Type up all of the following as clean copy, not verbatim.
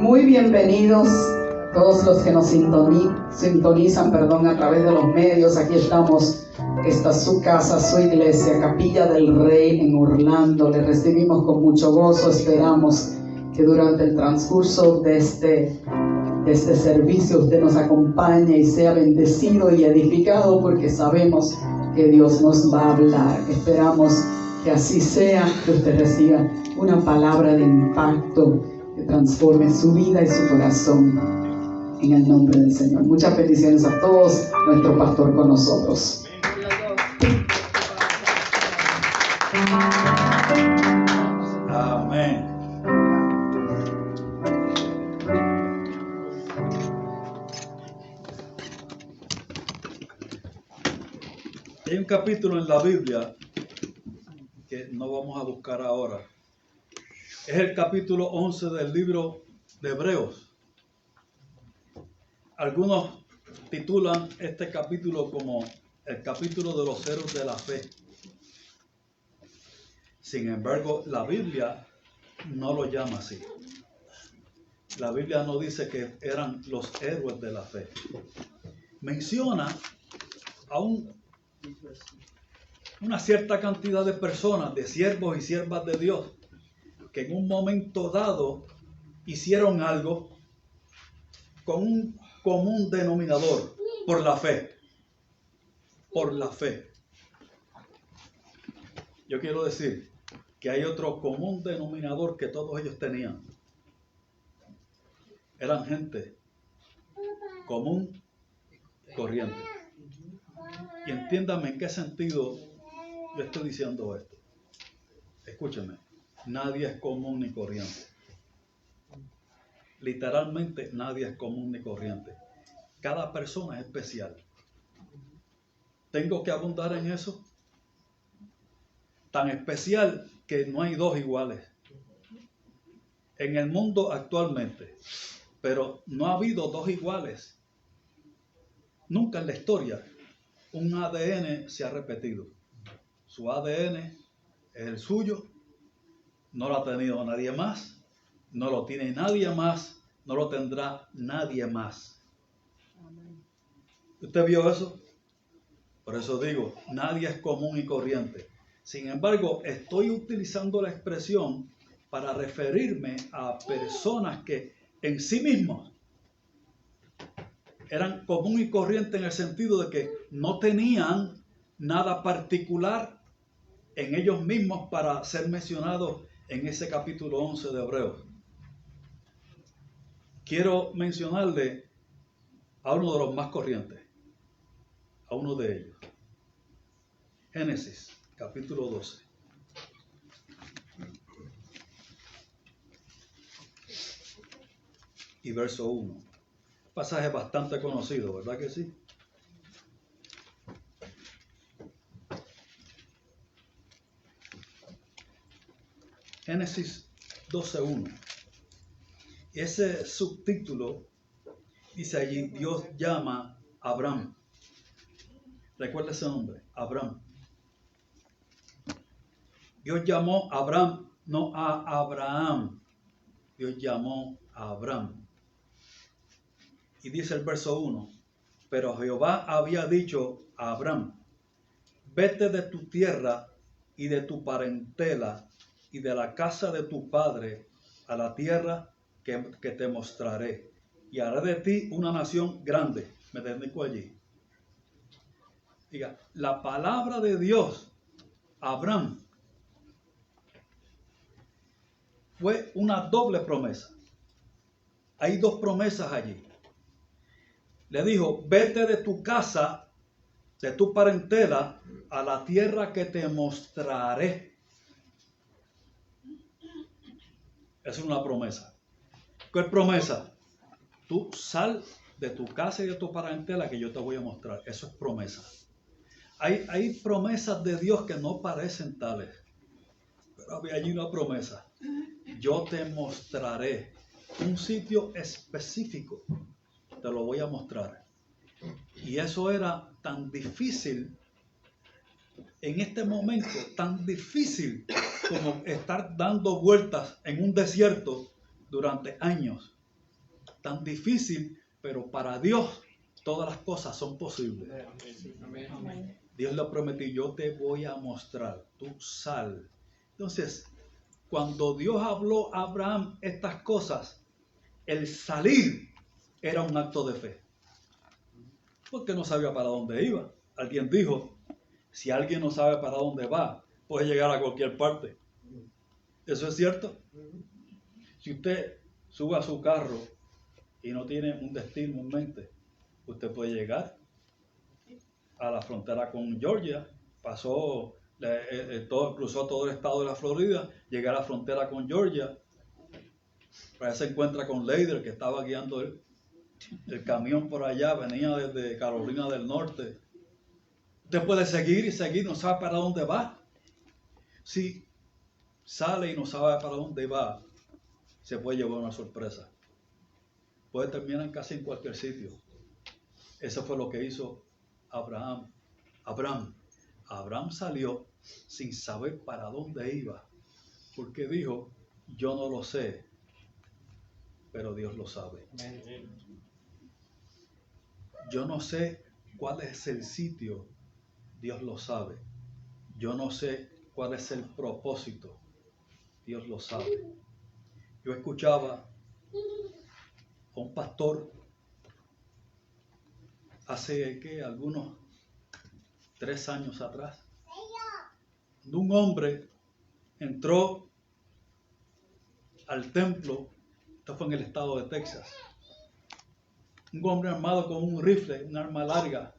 Muy bienvenidos todos los que nos sintonizan, a través de los medios. Aquí estamos, esta es su casa, su iglesia, Capilla del Rey en Orlando. Le recibimos con mucho gozo. Esperamos que durante el transcurso de este servicio usted nos acompañe y sea bendecido y edificado, porque sabemos que Dios nos va a hablar. Esperamos que así sea, que usted reciba una palabra de impacto que transforme su vida y su corazón, en el nombre del Señor. Muchas bendiciones a todos, nuestro pastor con nosotros. Amén. Hay un capítulo en la Biblia que no vamos a buscar ahora. Es el capítulo 11 del libro de Hebreos. Algunos titulan este capítulo como el capítulo de los héroes de la fe. Sin embargo, la Biblia no lo llama así. La Biblia no dice que eran los héroes de la fe. Menciona a una cierta cantidad de personas, de siervos y siervas de Dios, que en un momento dado hicieron algo con un común denominador: por la fe. Por la fe. Yo quiero decir que hay otro común denominador que todos ellos tenían. Eran gente común, corriente. Y entiéndame en qué sentido yo estoy diciendo esto. Escúcheme, nadie es común ni corriente. Literalmente nadie es común ni corriente. Cada persona es especial. ¿Tengo que abundar en eso? Tan especial que no hay dos iguales en el mundo actualmente, pero no ha habido dos iguales. Nunca en la historia un ADN se ha repetido. Su ADN es el suyo, no lo ha tenido nadie más, no lo tiene nadie más, no lo tendrá nadie más. ¿Usted vio eso? Por eso digo, nadie es común y corriente. Sin embargo, estoy utilizando la expresión para referirme a personas que en sí mismos eran común y corriente, en el sentido de que no tenían nada particular en ellos mismos para ser mencionados en ese capítulo 11 de Hebreos. Quiero mencionarle a uno de los más corrientes, a uno de ellos. Génesis, capítulo 12. Y verso 1. Pasaje bastante conocido, ¿verdad que sí? Génesis 12:1. Y ese subtítulo dice allí: Dios llama a Abraham. Recuerda ese nombre, Abraham. Dios llamó a Abraham, no a Abraham. Dios llamó a Abraham. Y dice el verso 1: pero Jehová había dicho a Abraham: vete de tu tierra y de tu parentela y de la casa de tu padre a la tierra que te mostraré, y haré de ti una nación grande. Me dedico allí. Diga, la palabra de Dios a Abraham fue una doble promesa. Hay dos promesas allí. Le dijo: vete de tu casa, de tu parentela, a la tierra que te mostraré. Es una promesa. ¿Qué promesa? Tú sal de tu casa y de tu parentela, que yo te voy a mostrar. Eso es promesa. Hay promesas de Dios que no parecen tales, pero había allí una promesa: yo te mostraré un sitio específico, te lo voy a mostrar. Y eso era tan difícil en este momento, tan difícil como estar dando vueltas en un desierto durante años. tan difícil, pero para Dios todas las cosas son posibles. Dios le prometió, yo te voy a mostrar, tú sal. Entonces, cuando Dios habló a Abraham estas cosas, el salir era un acto de fe. Porque no sabía para dónde iba. Alguien dijo, si alguien no sabe para dónde va, puede llegar a cualquier parte. ¿Eso es cierto? Si usted sube a su carro y no tiene un destino en mente, usted puede llegar a la frontera con Georgia, cruzó todo el estado de la Florida, llega a la frontera con Georgia, para se encuentra con Leider, que estaba guiando el camión por allá, venía desde Carolina del Norte. Usted puede seguir y seguir, no sabe para dónde va. Si sale y no sabe para dónde va, se puede llevar una sorpresa. Puede terminar casi en cualquier sitio. Eso fue lo que hizo Abraham. Abraham salió sin saber para dónde iba, porque dijo, yo no lo sé, pero Dios lo sabe. Yo no sé cuál es el sitio, Dios lo sabe. Yo no sé cuál es el propósito, Dios lo sabe. Yo escuchaba a un pastor hace algunos 3 años atrás. Un hombre entró al templo, esto fue en el estado de Texas. Un hombre armado con un rifle, un arma larga.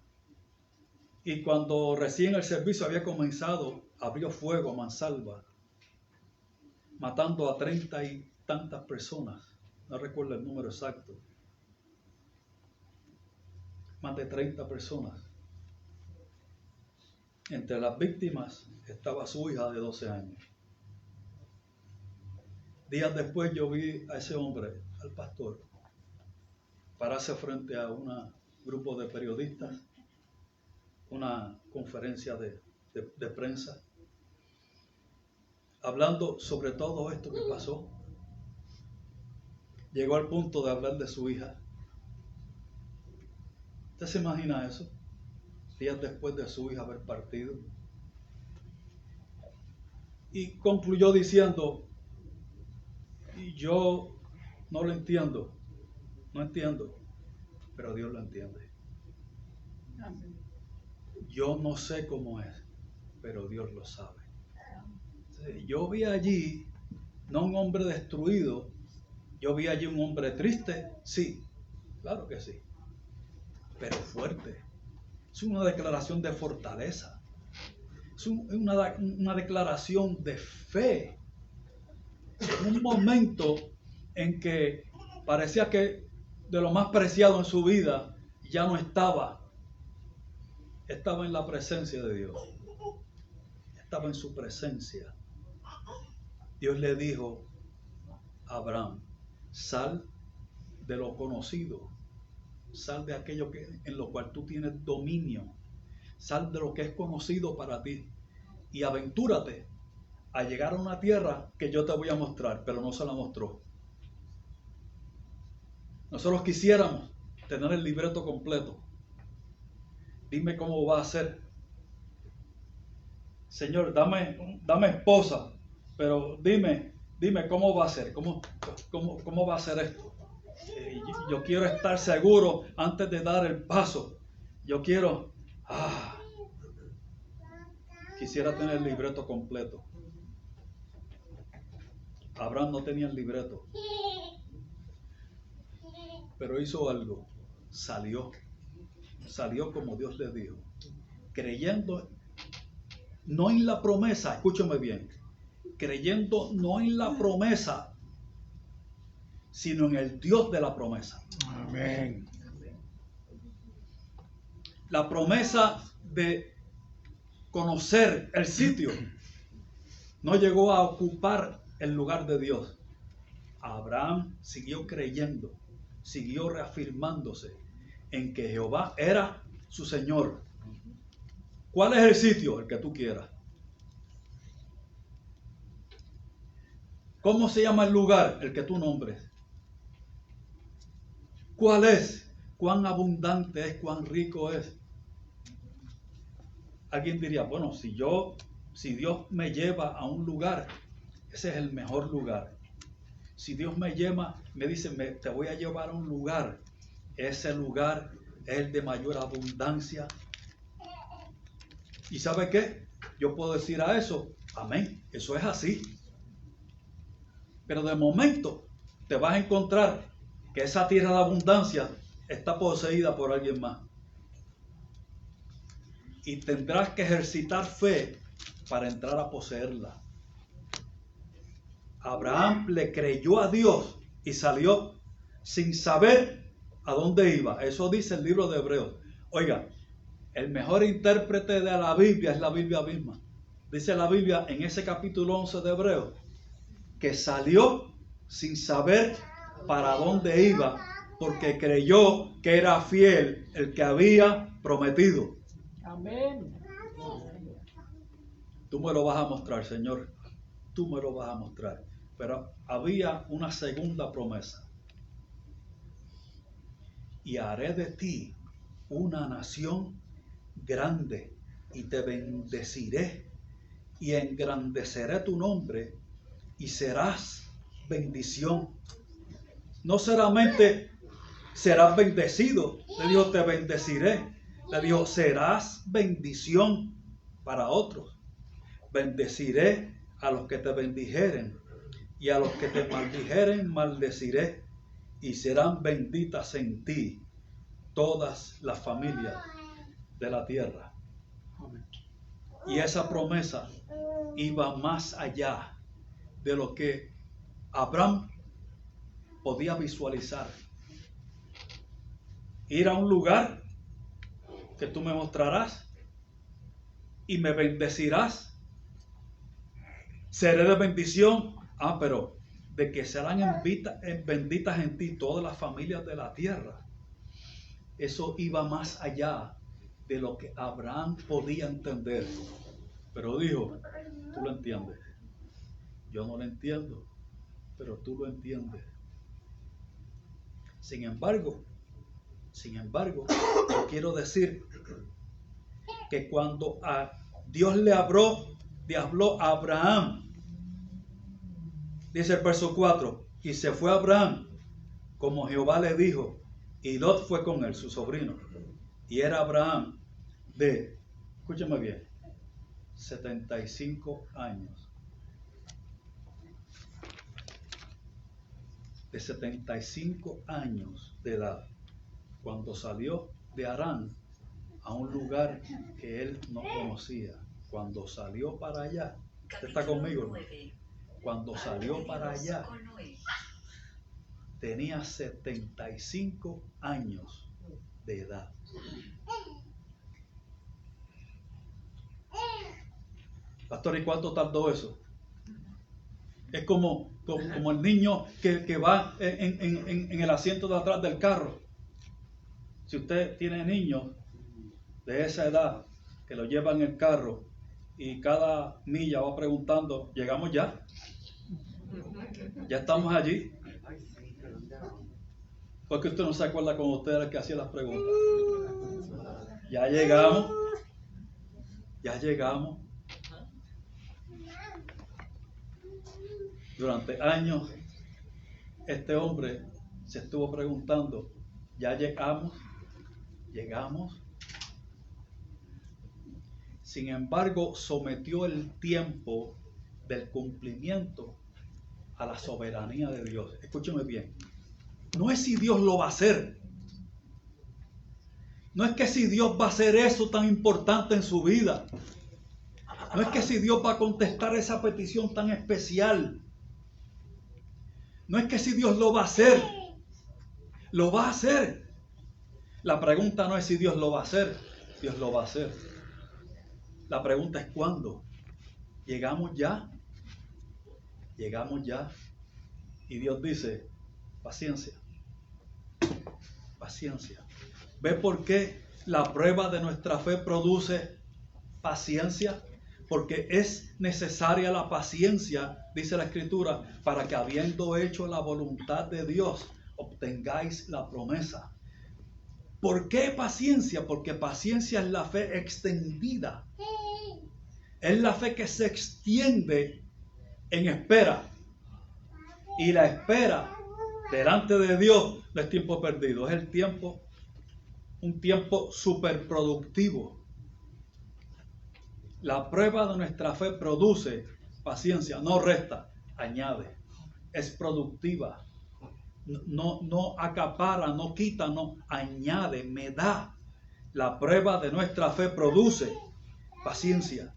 Y cuando recién el servicio había comenzado, abrió fuego a mansalva, matando a 30 y tantas personas. No recuerdo el número exacto. Más de 30 personas. Entre las víctimas estaba su hija de 12 años. Días después yo vi a ese hombre, al pastor, pararse frente a un grupo de periodistas, una conferencia de prensa, hablando sobre todo esto que pasó. Llegó al punto de hablar de su hija. ¿Usted se imagina eso? Días después de su hija haber partido. Y concluyó diciendo, y yo no lo entiendo, pero Dios lo entiende. Yo no sé cómo es, pero Dios lo sabe. Yo vi allí, no un hombre destruido, yo vi allí un hombre triste, sí, claro que sí, pero fuerte. Es una declaración de fortaleza, es una declaración de fe. En un momento en que parecía que de lo más preciado en su vida ya no estaba en la presencia de Dios, estaba en su presencia. Dios le dijo a Abraham, sal de lo conocido, sal de aquello en lo cual tú tienes dominio, sal de lo que es conocido para ti y aventúrate a llegar a una tierra que yo te voy a mostrar, pero no se la mostró. Nosotros quisiéramos tener el libreto completo. Dime cómo va a ser. Señor, dame esposa, pero dime cómo va a ser, cómo va a ser esto. Yo quiero estar seguro antes de dar el paso. Yo quisiera tener el libreto completo. Abraham no tenía el libreto, pero hizo algo. Salió como Dios le dijo, creyendo no en la promesa, escúchame bien, creyendo no en la promesa, sino en el Dios de la promesa. Amén. La promesa de conocer el sitio no llegó a ocupar el lugar de Dios. Abraham siguió creyendo, siguió reafirmándose en que Jehová era su Señor. ¿Cuál es el sitio? El que tú quieras. ¿Cómo se llama el lugar? El que tú nombres. ¿Cuál es? ¿Cuán abundante es? ¿Cuán rico es? Alguien diría, bueno, si Dios me lleva a un lugar, ese es el mejor lugar. Si Dios me dice, te voy a llevar a un lugar, ese lugar es el de mayor abundancia. ¿Y sabe qué? Yo puedo decir a eso, amén, eso es así. Pero de momento te vas a encontrar que esa tierra de abundancia está poseída por alguien más. Y tendrás que ejercitar fe para entrar a poseerla. Abraham le creyó a Dios y salió sin saber a dónde iba. Eso dice el libro de Hebreos. Oiga, el mejor intérprete de la Biblia es la Biblia misma. Dice la Biblia en ese capítulo 11 de Hebreos que salió sin saber para dónde iba, porque creyó que era fiel el que había prometido. Amén. Tú me lo vas a mostrar, Señor. Tú me lo vas a mostrar. Pero había una segunda promesa. Y haré de ti una nación grande y te bendeciré y engrandeceré tu nombre y serás bendición. No solamente serás bendecido, le dijo, te bendeciré. Le dijo, serás bendición para otros. Bendeciré a los que te bendijeren y a los que te maldijeren maldeciré, y serán benditas en ti todas las familias de la tierra. Y esa promesa iba más allá de lo que Abraham podía visualizar. Ir a un lugar que tú me mostrarás y me bendecirás. Seré de bendición. Pero de que serán benditas en ti todas las familias de la tierra. Eso iba más allá de lo que Abraham podía entender. Pero dijo, tú lo entiendes. Yo no lo entiendo, pero tú lo entiendes. Sin embargo, yo quiero decir que cuando a Dios le habló a Abraham, dice el verso 4, y se fue Abraham como Jehová le dijo, y Lot fue con él, su sobrino. Y era Abraham escúchame bien, 75 años. De 75 años de edad, cuando salió de Harán a un lugar que él no conocía. Cuando salió para allá, ¿usted está conmigo, hermano? Cuando salió para allá, tenía 75 años de edad. Pastor, ¿y cuánto tardó eso? Es como el niño que va en el asiento de atrás del carro. Si usted tiene niños de esa edad que lo llevan en el carro y cada milla va preguntando, ¿llegamos ya? ¿Ya estamos allí? Porque usted no se acuerda con usted era el que hacía las preguntas. Ya llegamos. Ya llegamos. Durante años, este hombre se estuvo preguntando, ¿ya llegamos? ¿Llegamos? Sin embargo, sometió el tiempo del cumplimiento a la soberanía de Dios. Escúcheme bien. No es si Dios lo va a hacer. No es que si Dios va a hacer eso tan importante en su vida. No es que si Dios va a contestar esa petición tan especial. No es que si Dios lo va a hacer. Lo va a hacer. La pregunta no es si Dios lo va a hacer. Dios lo va a hacer. La pregunta es ¿cuándo? ¿Llegamos ya? Llegamos ya. Y Dios dice, paciencia. Paciencia. ¿Ve por qué la prueba de nuestra fe produce paciencia? Porque es necesaria la paciencia, dice la Escritura, para que habiendo hecho la voluntad de Dios, obtengáis la promesa. ¿Por qué paciencia? Porque paciencia es la fe extendida. Es la fe que se extiende en espera. Y la espera delante de Dios no es tiempo perdido, es un tiempo superproductivo. La prueba de nuestra fe produce paciencia, no resta, añade. Es productiva. No acapara, no quita, no añade, me da. La prueba de nuestra fe produce paciencia.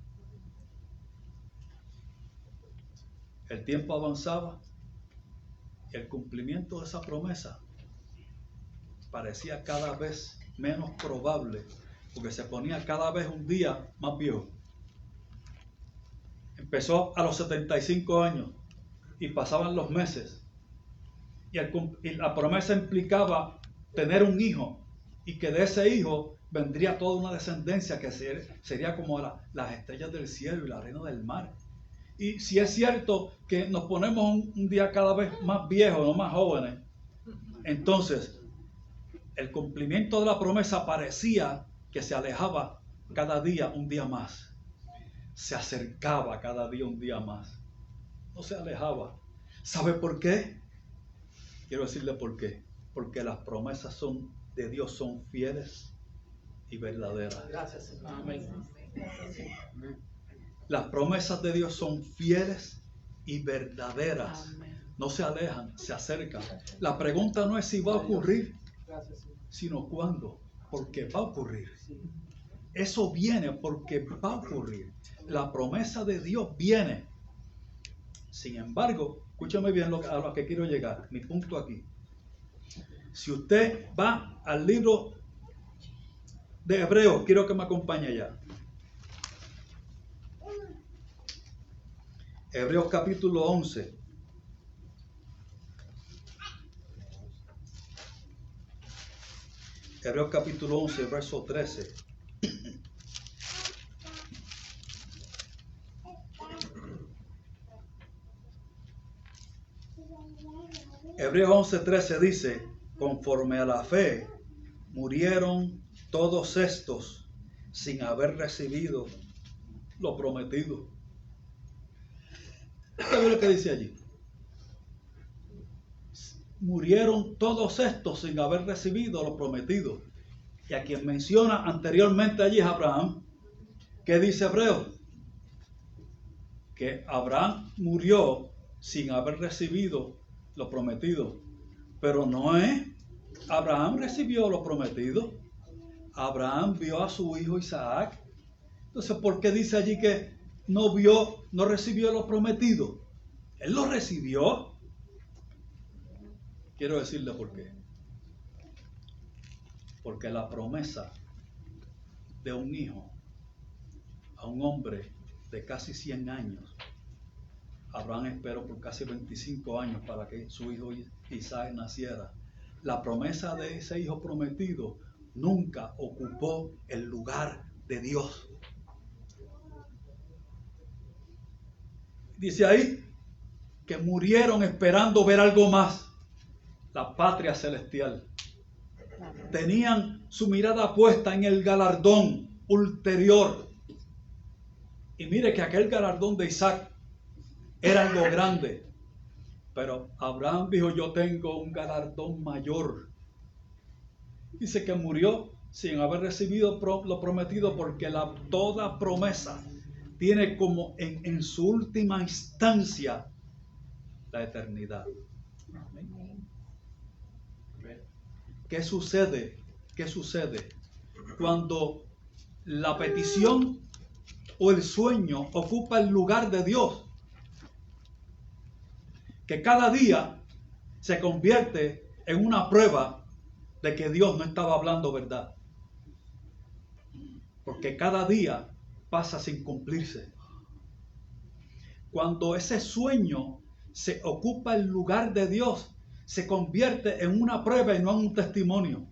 El tiempo avanzaba y el cumplimiento de esa promesa parecía cada vez menos probable, porque se ponía cada vez un día más viejo. Empezó a los 75 años y pasaban los meses y la promesa implicaba tener un hijo y que de ese hijo vendría toda una descendencia que sería como las estrellas del cielo y la arena del mar. Y si es cierto que nos ponemos un día cada vez más viejos, no más jóvenes, entonces el cumplimiento de la promesa parecía que se alejaba cada día un día más. Se acercaba cada día un día más. No se alejaba. ¿Sabe por qué? Quiero decirle por qué. Porque las promesas de Dios son fieles y verdaderas. Gracias, Señor. Amén. Las promesas de Dios son fieles y verdaderas. No se alejan, se acercan. La pregunta no es si va a ocurrir, sino cuándo. Porque va a ocurrir. Eso viene porque va a ocurrir. La promesa de Dios viene. Sin embargo, escúchame bien a lo que quiero llegar. Mi punto aquí. Si usted va al libro de Hebreos, quiero que me acompañe allá. Hebreos capítulo 11. Hebreos capítulo 11, verso 13. Hebreos 11, 13 dice, conforme a la fe, murieron todos estos sin haber recibido lo prometido. ¿Sabe lo que dice allí? Murieron todos estos sin haber recibido lo prometido. Y a quien menciona anteriormente allí es Abraham. ¿Qué dice Hebreos? Que Abraham murió sin haber recibido lo prometido. Pero no es. Abraham recibió lo prometido. Abraham vio a su hijo Isaac. Entonces, ¿por qué dice allí que no recibió lo prometido? Él lo recibió. Quiero decirle por qué. Porque la promesa de un hijo a un hombre de casi 100 años, Abraham esperó por casi 25 años para que su hijo Isaac naciera. La promesa de ese hijo prometido nunca ocupó el lugar de Dios. Dice ahí que murieron esperando ver algo más. La patria celestial. Tenían su mirada puesta en el galardón ulterior. Y mire que aquel galardón de Isaac era algo grande. Pero Abraham dijo, yo tengo un galardón mayor. Dice que murió sin haber recibido lo prometido porque toda promesa tiene como en su última instancia la eternidad. ¿Qué sucede? ¿Qué sucede? Cuando la petición o el sueño ocupa el lugar de Dios, que cada día se convierte en una prueba de que Dios no estaba hablando verdad. Porque cada día pasa sin cumplirse. Cuando ese sueño se ocupa el lugar de Dios, se convierte en una prueba y no en un testimonio.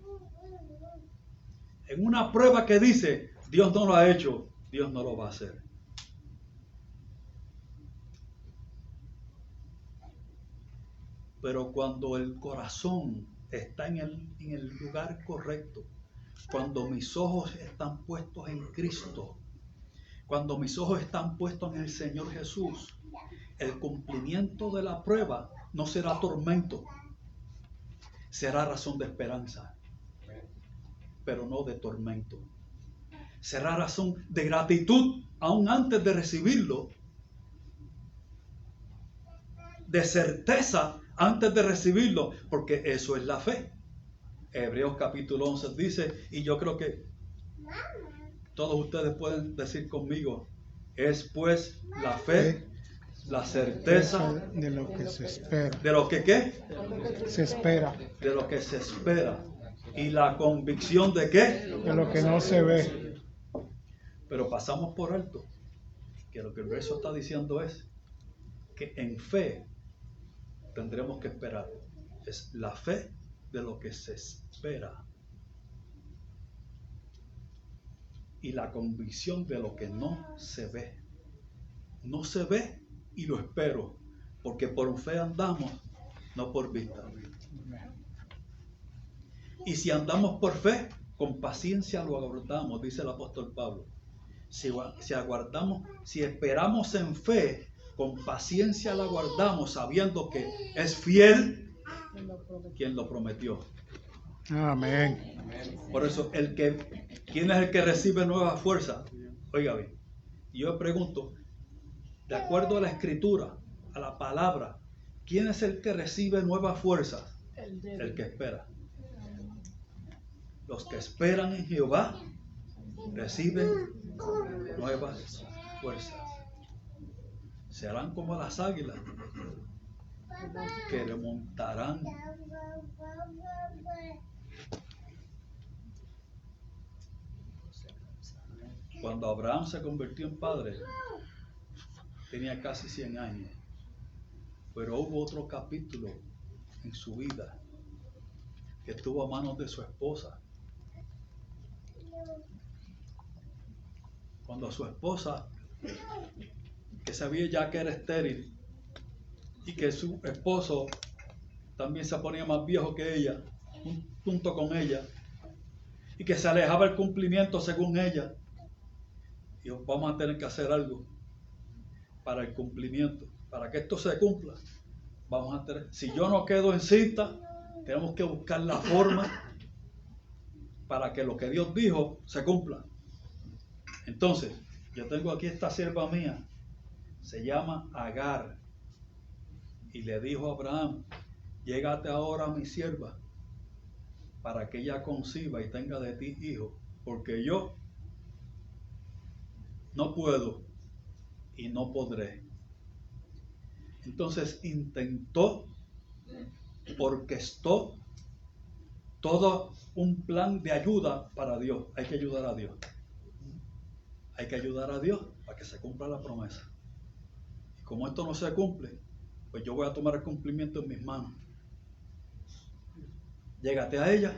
En una prueba que dice, Dios no lo ha hecho, Dios no lo va a hacer. Pero cuando el corazón está en el lugar correcto, cuando mis ojos están puestos en Cristo, cuando mis ojos están puestos en el Señor Jesús, el cumplimiento de la prueba no será tormento, será razón de esperanza, pero no de tormento. Será razón de gratitud aún antes de recibirlo, de certeza antes de recibirlo, porque eso es la fe. Hebreos capítulo 11 dice, y yo creo que todos ustedes pueden decir conmigo, es pues la fe, la certeza de lo que se espera. ¿De lo que qué? Se espera. De lo que se espera. ¿Y la convicción de qué? De lo que no se ve. Pero pasamos por alto que lo que el verso está diciendo es que en fe tendremos que esperar. Es la fe de lo que se espera y la convicción de lo que no se ve. No se ve y lo espero, porque por fe andamos, no por vista. Y si andamos por fe, con paciencia lo aguardamos, dice el apóstol Pablo. Si aguardamos, si esperamos en fe, con paciencia la guardamos, sabiendo que es fiel quien lo prometió. Amén. Por eso, ¿quién es el que recibe nueva fuerza? Oiga bien, yo me pregunto, de acuerdo a la escritura, a la palabra, ¿quién es el que recibe nuevas fuerzas? El que espera. Los que esperan en Jehová reciben nuevas fuerzas. Serán como las águilas que remontarán. Cuando Abraham se convirtió en padre, tenía casi 100 años. Pero hubo otro capítulo en su vida que estuvo a manos de su esposa. Cuando su esposa, que sabía ya que era estéril y que su esposo también se ponía más viejo que ella, junto con ella, y que se alejaba el cumplimiento según ella, dijo, vamos a tener que hacer algo para el cumplimiento, para que esto se cumpla. Vamos a tener, si yo no quedo encinta, tenemos que buscar la forma para que lo que Dios dijo se cumpla. Entonces, yo tengo aquí esta sierva mía, se llama Agar, y le dijo a Abraham, llégate ahora a mi sierva, para que ella conciba y tenga de ti hijo, porque yo no puedo y no podré. Entonces intentó, orquestó todo un plan de ayuda para Dios. Hay que ayudar a Dios. Hay que ayudar a Dios para que se cumpla la promesa. Y como esto no se cumple, pues yo voy a tomar el cumplimiento en mis manos. Llégate a ella.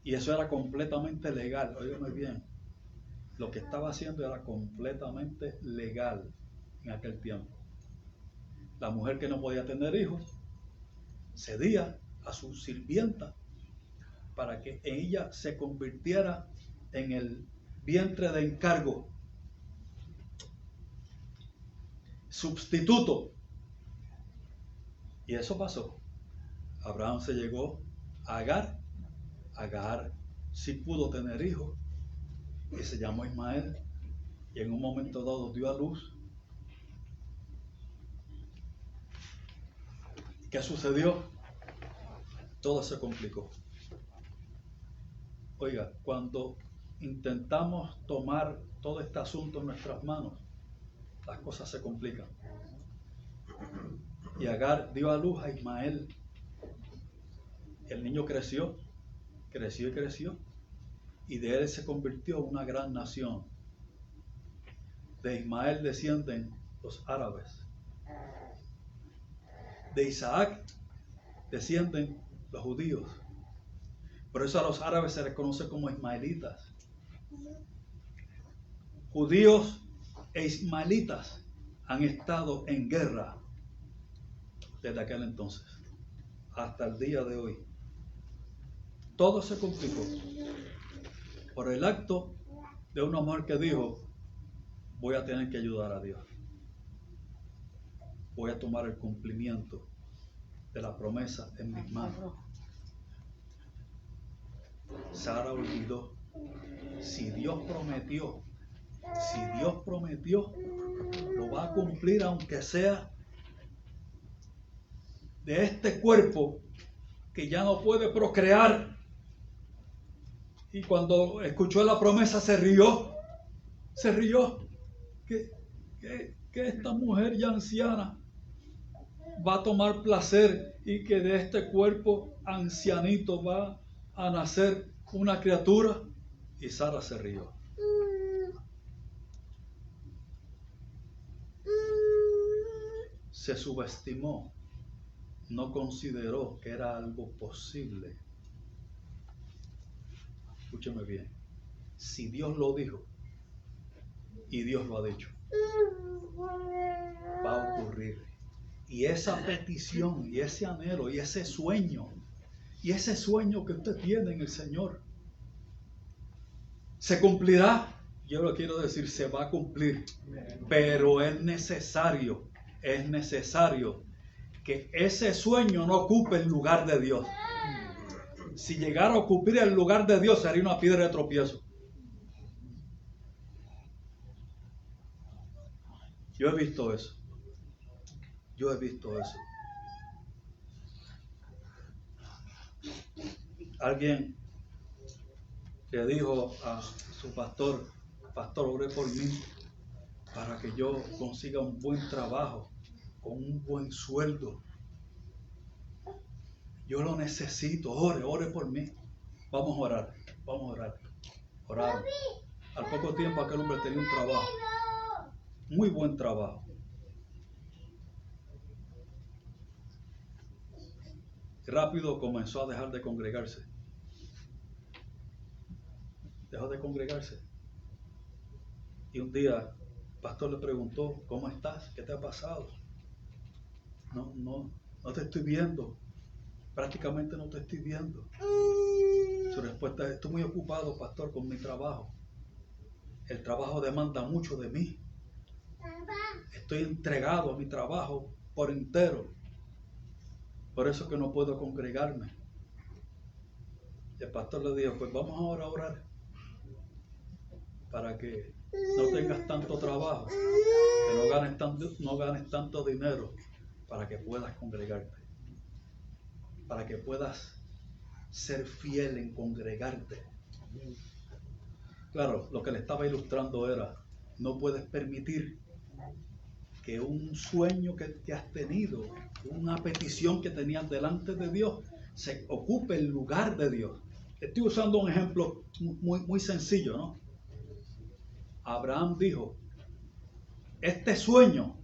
Y eso era completamente legal. Óigame bien. Lo que estaba haciendo era completamente legal en aquel tiempo. La mujer que no podía tener hijos cedía a su sirvienta para que ella se convirtiera en el vientre de encargo, sustituto. Y eso pasó. Abraham se llegó a Agar. Agar sí pudo tener hijos y se llamó Ismael, y en un momento dado dio a luz. ¿Qué sucedió? Todo se complicó. Oiga, cuando intentamos tomar todo este asunto en nuestras manos, las cosas se complican. Y Agar dio a luz a Ismael. El niño creció y creció, y de él se convirtió en una gran nación. De Ismael descienden los árabes. De Isaac descienden los judíos. Por eso a los árabes se les conoce como ismaelitas. Judíos e ismaelitas han estado en guerra desde aquel entonces hasta el día de hoy, todo se complicó por el acto de una mujer que dijo: voy a tener que ayudar a Dios. Voy a tomar el cumplimiento de la promesa en mis manos. Sara olvidó. Si Dios prometió, lo va a cumplir, aunque sea de este cuerpo que ya no puede procrear. Y cuando escuchó la promesa se rió. Que esta mujer ya anciana va a tomar placer y que de este cuerpo ancianito va a nacer una criatura. Y Sara se rió. Se subestimó, no consideró que era algo posible. Escúcheme bien, si Dios lo dijo y Dios lo ha dicho, va a ocurrir. Y esa petición y ese anhelo y ese sueño que usted tiene en el Señor, ¿se cumplirá? Yo lo quiero decir, se va a cumplir, pero es necesario que ese sueño no ocupe el lugar de Dios. Si llegara a ocupar el lugar de Dios, sería una piedra de tropiezo. Yo he visto eso. Alguien le dijo a su pastor: pastor, ore por mí para que yo consiga un buen trabajo, con un buen sueldo. Yo lo necesito, ore por mí. Vamos a orar. Oraron. Al poco tiempo aquel hombre tenía un trabajo, muy buen trabajo. Rápido comenzó a dejar de congregarse. Dejó de congregarse. Y un día el pastor le preguntó: ¿cómo estás? ¿Qué te ha pasado? No te estoy viendo. Prácticamente no te estoy viendo. Su respuesta es: estoy muy ocupado, pastor, con mi trabajo. El trabajo demanda mucho de mí. Estoy entregado a mi trabajo por entero. Por eso que no puedo congregarme. Y el pastor le dijo: pues vamos ahora a orar para que no tengas tanto trabajo, que no ganes tanto dinero, para que puedas congregarte, para que puedas ser fiel en congregarte. Claro, lo que le estaba ilustrando era: no puedes permitir que un sueño que has tenido, una petición que tenías delante de Dios, se ocupe el lugar de Dios. Estoy usando un ejemplo muy sencillo, ¿no? Abraham dijo: este sueño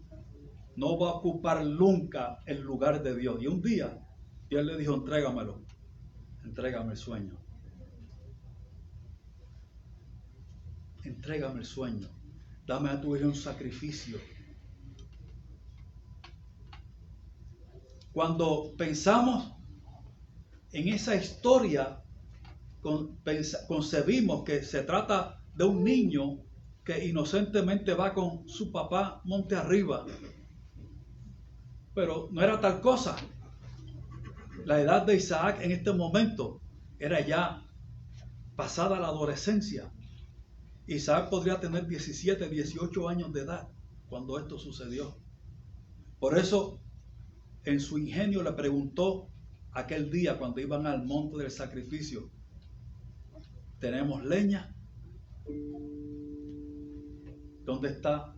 no va a ocupar nunca el lugar de Dios. Y un día Dios le dijo: entrégame el sueño. Entrégame el sueño. Dame a tu hijo un sacrificio. Cuando pensamos en esa historia, concebimos que se trata de un niño que inocentemente va con su papá monte arriba. Pero no era tal cosa. La edad de Isaac en este momento era ya pasada la adolescencia. Isaac podría tener 17, 18 años de edad cuando esto sucedió. Por eso, en su ingenio le preguntó aquel día cuando iban al monte del sacrificio: ¿tenemos leña? ¿Dónde está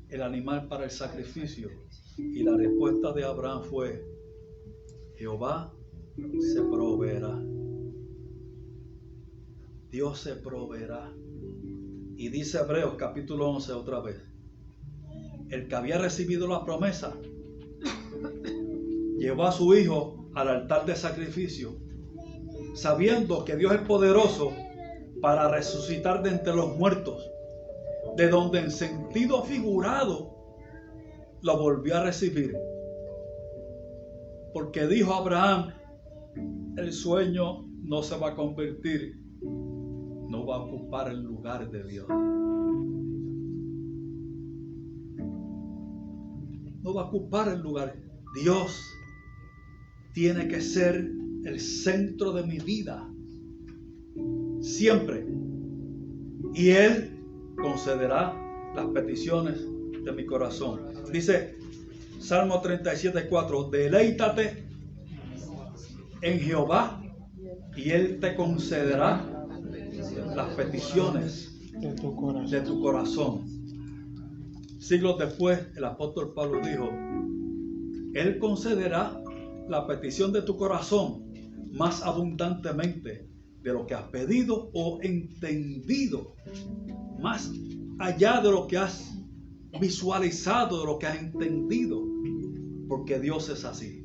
el animal para el sacrificio? Y la respuesta de Abraham fue: Jehová se proveerá. Dios se proveerá. Y dice Hebreos capítulo 11 otra vez: el que había recibido la promesa llevó a su hijo al altar de sacrificio, sabiendo que Dios es poderoso para resucitar de entre los muertos, de donde en sentido figurado lo volvió a recibir. Porque dijo Abraham, el sueño no se va a convertir, no va a ocupar el lugar de Dios. No va a ocupar el lugar. Dios tiene que ser el centro de mi vida. Siempre. Y Él concederá las peticiones de mi corazón. Dice Salmo 37:4, deleítate en Jehová y Él te concederá las peticiones de tu corazón. Siglos después, el apóstol Pablo dijo, Él concederá la petición de tu corazón más abundantemente de lo que has pedido o entendido, más allá de lo que has visualizado, de lo que has entendido, porque Dios es así.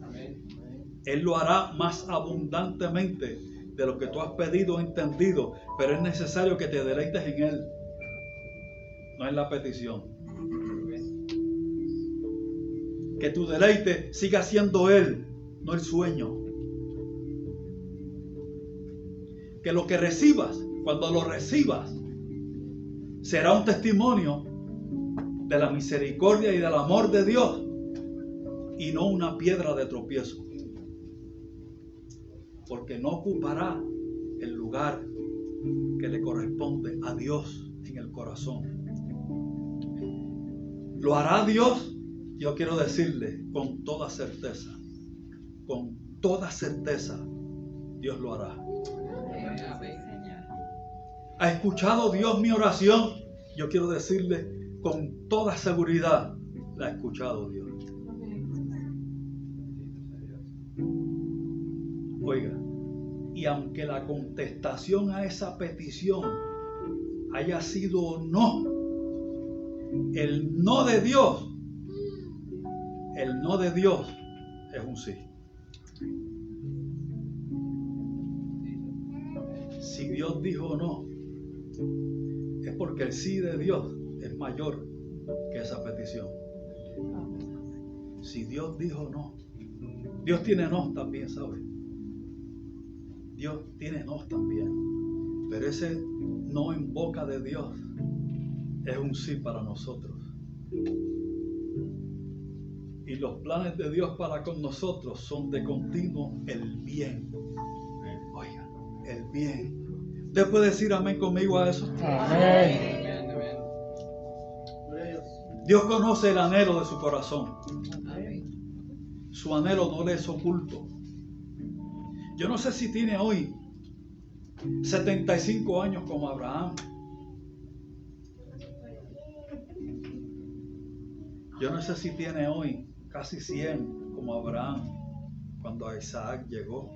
Él lo hará más abundantemente de lo que tú has pedido o entendido, pero es necesario que te deleites en Él, no en la petición. Que tu deleite siga siendo Él, no el sueño. Que lo que recibas, cuando lo recibas, será un testimonio de la misericordia y del amor de Dios y no una piedra de tropiezo. Porque no ocupará el lugar que le corresponde a Dios en el corazón. ¿Lo hará Dios? Yo quiero decirle con toda certeza, Dios lo hará. ¿Ha escuchado Dios mi oración? Yo quiero decirle con toda seguridad, la ha escuchado Dios. Oiga, y aunque la contestación a esa petición haya sido no, el no de Dios es un sí. Si Dios dijo no, es porque el sí de Dios es mayor que esa petición. Si Dios dijo no, Dios tiene no también, ¿sabes? Dios tiene no también, pero ese no en boca de Dios es un sí para nosotros. Y los planes de Dios para con nosotros son de continuo el bien. Oiga, el bien. ¿Usted puede decir amén conmigo a eso? Amén. Dios conoce el anhelo de su corazón. Su anhelo no le es oculto. Yo no sé si tiene hoy 75 años como Abraham. Yo no sé si tiene hoy casi 100 como Abraham cuando Isaac llegó.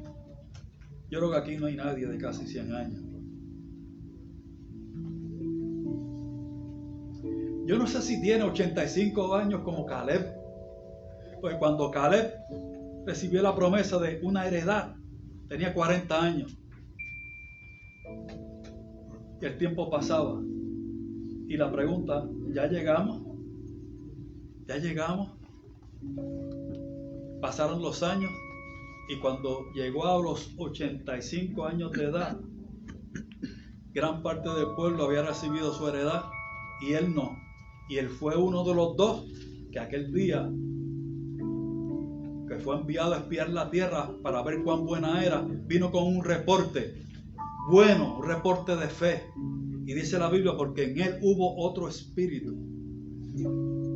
Yo creo que aquí no hay nadie de casi 100 años. Yo no sé si tiene 85 años como Caleb. Pues cuando Caleb recibió la promesa de una heredad, tenía 40 años. Y el tiempo pasaba. Y la pregunta, ¿ya llegamos? ¿Ya llegamos? Pasaron los años y cuando llegó a los 85 años de edad, gran parte del pueblo había recibido su heredad y él no. Y él fue uno de los dos que aquel día que fue enviado a espiar la tierra para ver cuán buena era, vino con un reporte bueno, un reporte de fe. Y dice la Biblia, porque en él hubo otro espíritu.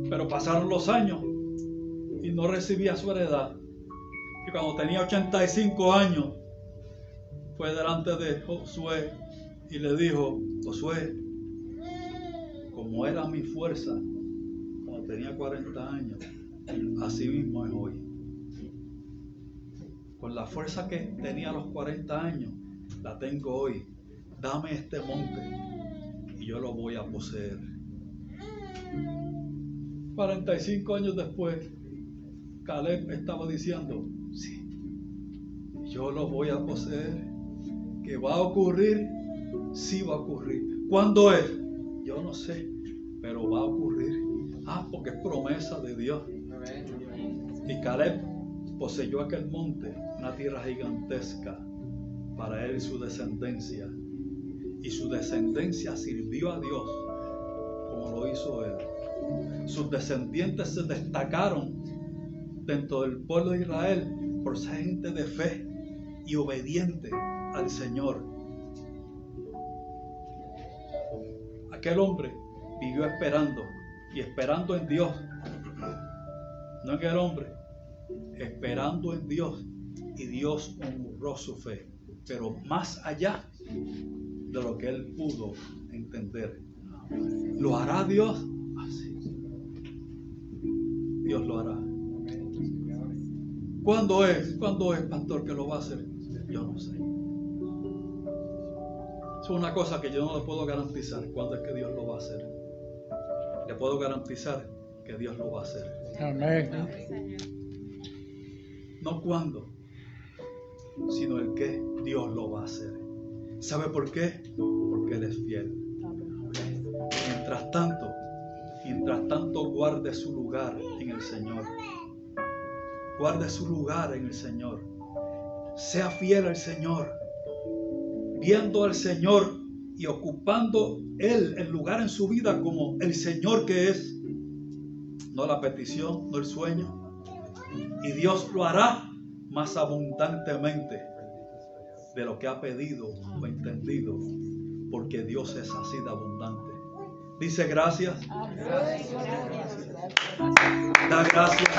Pero pasaron los años y no recibía su heredad. Y cuando tenía 85 años, fue delante de Josué y le dijo, Josué, como era mi fuerza cuando tenía 40 años, así mismo es hoy. Con la fuerza que tenía a los 40 años, la tengo hoy. Dame este monte y yo lo voy a poseer. 45 años después, Caleb estaba diciendo, sí, yo lo voy a poseer. ¿Que va a ocurrir? Sí va a ocurrir. ¿Cuándo es? Yo no sé, pero va a ocurrir. Porque es promesa de Dios. Y Caleb poseyó aquel monte, una tierra gigantesca, para él y su descendencia. Y su descendencia sirvió a Dios como lo hizo él. Sus descendientes se destacaron dentro del pueblo de Israel por ser gente de fe y obediente al Señor. Aquel hombre vivió esperando y esperando en Dios, no en el hombre, esperando en Dios, y Dios honró su fe, pero más allá de lo que él pudo entender. ¿Lo hará Dios? Así. Dios lo hará. ¿Cuándo es, pastor, que lo va a hacer? Yo no sé. Es una cosa que yo no le puedo garantizar. ¿Cuándo es que Dios lo va a hacer? Le puedo garantizar que Dios lo va a hacer. Amén. No cuándo, sino el qué. Dios lo va a hacer. ¿Sabe por qué? Porque Él es fiel. Mientras tanto, guarde su lugar en el Señor. Guarde su lugar en el Señor. Sea fiel al Señor. Viendo al Señor y ocupando Él el lugar en su vida como el Señor que es. No la petición, no el sueño. Y Dios lo hará más abundantemente de lo que ha pedido o entendido, porque Dios es así de abundante. Dice gracias. Da gracias.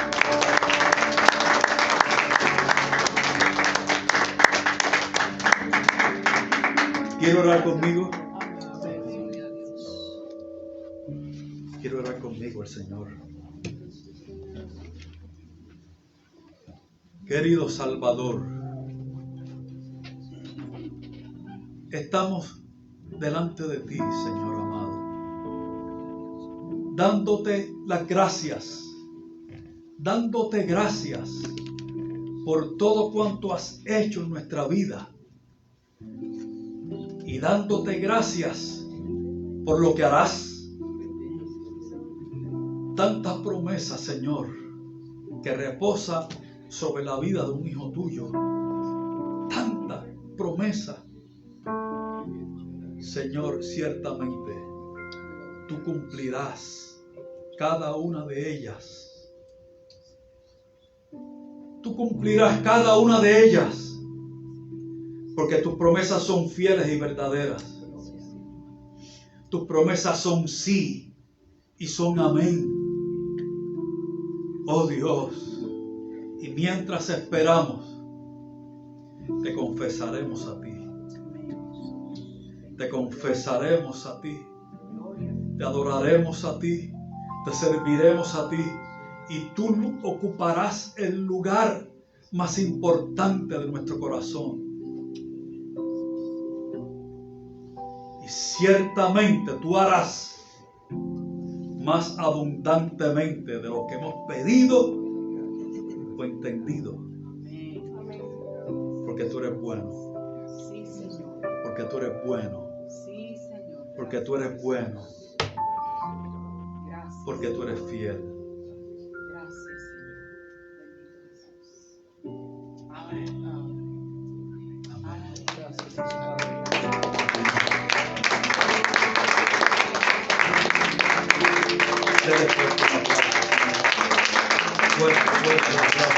¿Quiere orar conmigo? Quiero orar conmigo el Señor. Querido Salvador, estamos delante de ti, Señor amado, dándote las gracias, dándote gracias por todo cuanto has hecho en nuestra vida y dándote gracias por lo que harás. Tantas promesas, Señor, que reposa sobre la vida de un hijo tuyo. Tantas promesas. Señor, ciertamente tú cumplirás cada una de ellas. Tú cumplirás cada una de ellas, porque tus promesas son fieles y verdaderas. Tus promesas son sí y son amén. Oh Dios, y mientras esperamos, te confesaremos a ti. Te confesaremos a ti, te adoraremos a ti, te serviremos a ti, y tú ocuparás el lugar más importante de nuestro corazón. Y ciertamente tú harás más abundantemente de lo que hemos pedido o entendido. Porque tú eres bueno. Porque tú eres bueno. Porque tú eres bueno. Porque tú eres fiel. Gracias, Señor. Amén. Fuerte, fuerte, fuerte.